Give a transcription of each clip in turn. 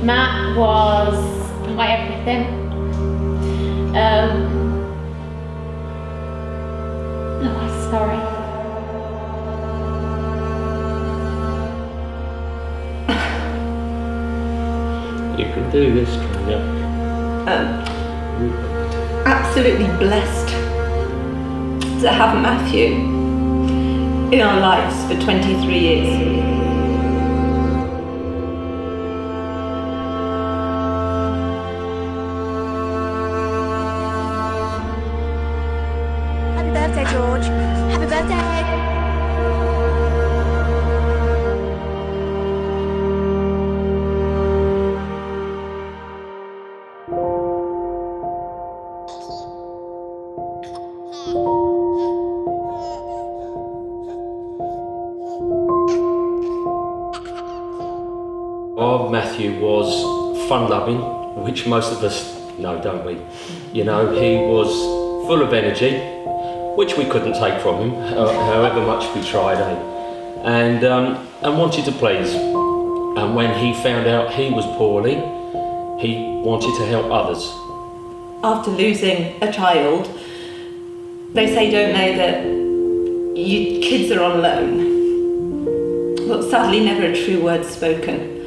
Matt was my everything. Oh, sorry. You can do this, Tanya. Absolutely blessed to have Matthew in our lives for 23 years. Happy birthday, George. Happy birthday. Our Matthew was fun-loving, which most of us know, don't we? You know, he was full of energy, which we couldn't take from him, however much we tried, and wanted to please. And when he found out he was poorly, he wanted to help others. After losing a child, they say, don't they, that kids are on loan. Well, sadly, never a true word spoken.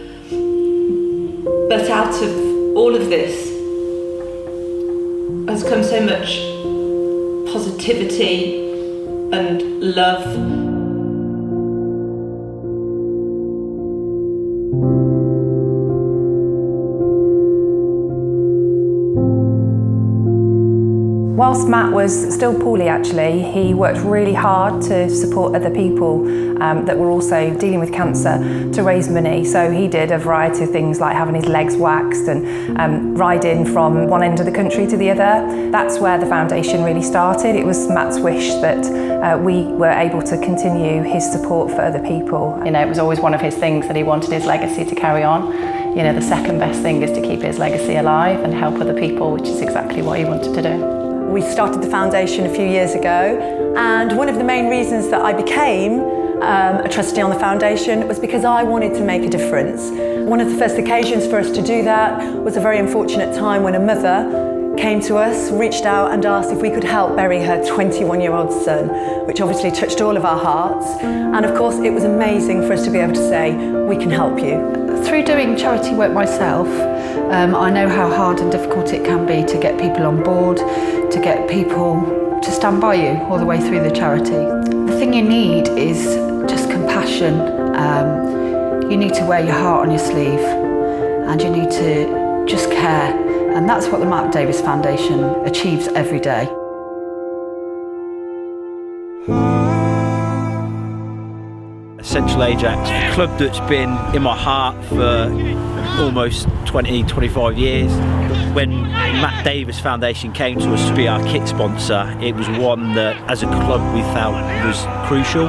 But out of all of this has come so much positivity and love. Whilst Matt was still poorly, actually, he worked really hard to support other people that were also dealing with cancer to raise money. So he did a variety of things like having his legs waxed and riding from one end of the country to the other. That's where the foundation really started. It was Matt's wish that we were able to continue his support for other people. You know, it was always one of his things that he wanted his legacy to carry on. You know, the second best thing is to keep his legacy alive and help other people, which is exactly what he wanted to do. We started the foundation a few years ago, and one of the main reasons that I became a trustee on the foundation was because I wanted to make a difference. One of the first occasions for us to do that was a very unfortunate time when a mother came to us, reached out and asked if we could help bury her 21-year-old son, which obviously touched all of our hearts. And of course, it was amazing for us to be able to say, we can help you. Through doing charity work myself, I know how hard and difficult it can be to get people on board, to get people to stand by you all the way through the charity. The thing you need is just compassion. You need to wear your heart on your sleeve, and you need to just care. And that's what the Matt Davis Foundation achieves every day. Central Ajax, a club that's been in my heart for almost 20, 25 years. When Matt Davis Foundation came to us to be our kit sponsor, it was one that as a club we felt was crucial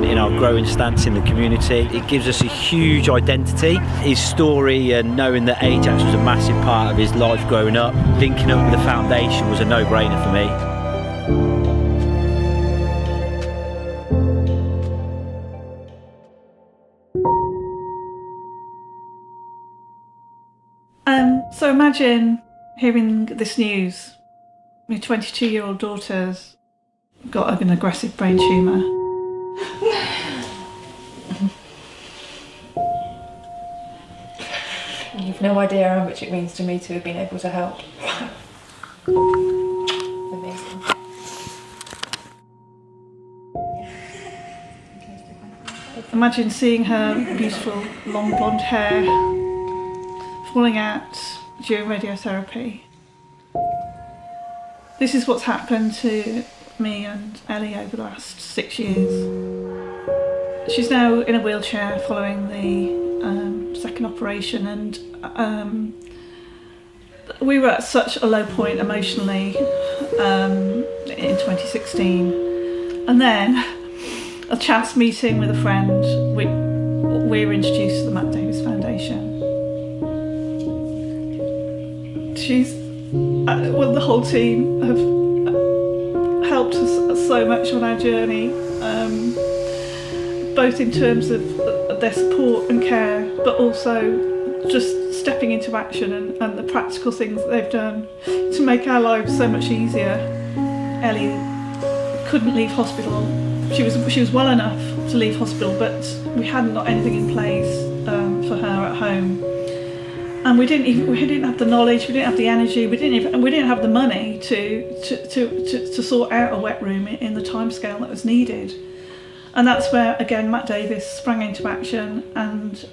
in our growing stance in the community. It gives us a huge identity. His story and knowing that Ajax was a massive part of his life growing up, linking up with the foundation was a no-brainer for me. So imagine hearing this news. Your 22-year-old daughter's got an aggressive brain tumour. You've no idea how much it means to me to have been able to help. Amazing. Imagine seeing her beautiful long blonde hair falling out during radiotherapy. This is what's happened to me and Ellie over the last 6 years. She's now in a wheelchair following the second operation, and we were at such a low point emotionally in 2016, and then a chance meeting with a friend, we were introduced to the Matt Davis Foundation. She's, well, the whole team have helped us so much on our journey, both in terms of their support and care, but also just stepping into action and the practical things that they've done to make our lives so much easier. Ellie couldn't leave hospital. She was well enough to leave hospital, but we hadn't got anything in place for her at home. And we didn't have the knowledge, we didn't have the energy, we didn't have the money to sort out a wet room in the timescale that was needed. And that's where, again, Matt Davis sprang into action, and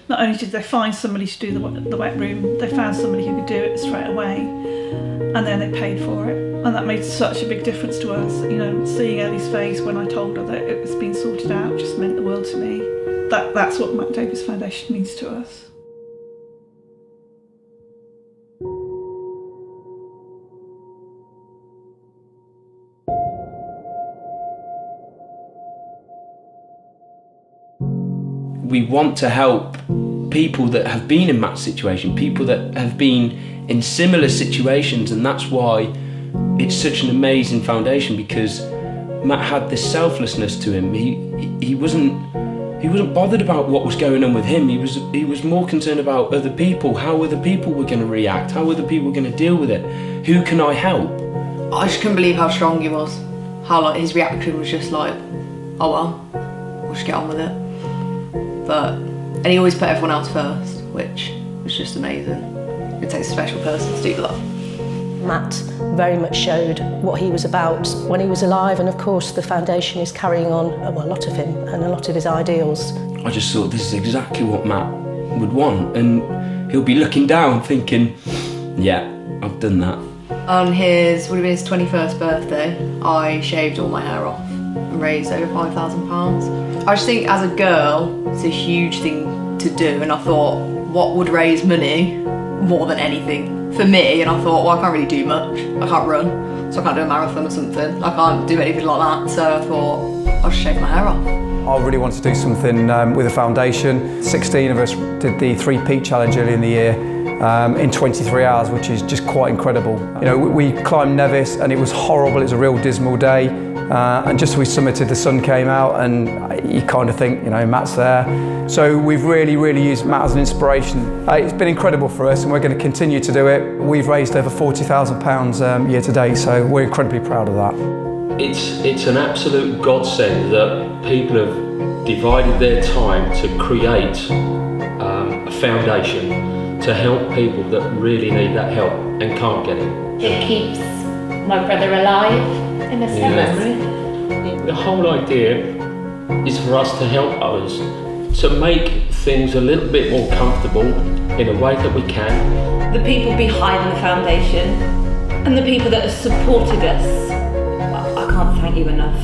not only did they find somebody to do the wet room, they found somebody who could do it straight away, and then they paid for it. And that made such a big difference to us. You know, seeing Ellie's face when I told her that it was being sorted out just meant the world to me. That's what Matt Davis Foundation means to us. We want to help people that have been in Matt's situation, people that have been in similar situations, and that's why it's such an amazing foundation, because Matt had this selflessness to him. He wasn't bothered about what was going on with him. He was more concerned about other people, how other people were going to react, how other people were going to deal with it. Who can I help? I just couldn't believe how strong he was. How like his reaction was just like, oh well, we'll just get on with it. And he always put everyone else first, which was just amazing. It takes a special person to do that. Matt very much showed what he was about when he was alive, and of course the foundation is carrying on a lot of him and a lot of his ideals. I just thought this is exactly what Matt would want, and he'll be looking down thinking, yeah, I've done that. On his 21st birthday, I shaved all my hair off and raised over £5,000. I just think as a girl, it's a huge thing to do, and I thought, what would raise money more than anything for me? And I thought, well, I can't really do much. I can't run, so I can't do a marathon or something. I can't do anything like that, so I thought, I'll just shave my hair off. I really wanted to do something with a foundation. 16 of us did the 3 Peak Challenge early in the year in 23 hours, which is just quite incredible. You know, we climbed Nevis and it was horrible, it was a real dismal day. And just as we summited, the sun came out, and you kind of think, you know, Matt's there. So we've really used Matt as an inspiration. It's been incredible for us, and we're going to continue to do it. We've raised over £40,000 year to date, so we're incredibly proud of that. It's an absolute godsend that people have divided their time to create a foundation to help people that really need that help and can't get it. It keeps my brother alive, in a sense. The whole idea is for us to help others, to make things a little bit more comfortable in a way that we can. The people behind the foundation and the people that have supported us, I can't thank you enough.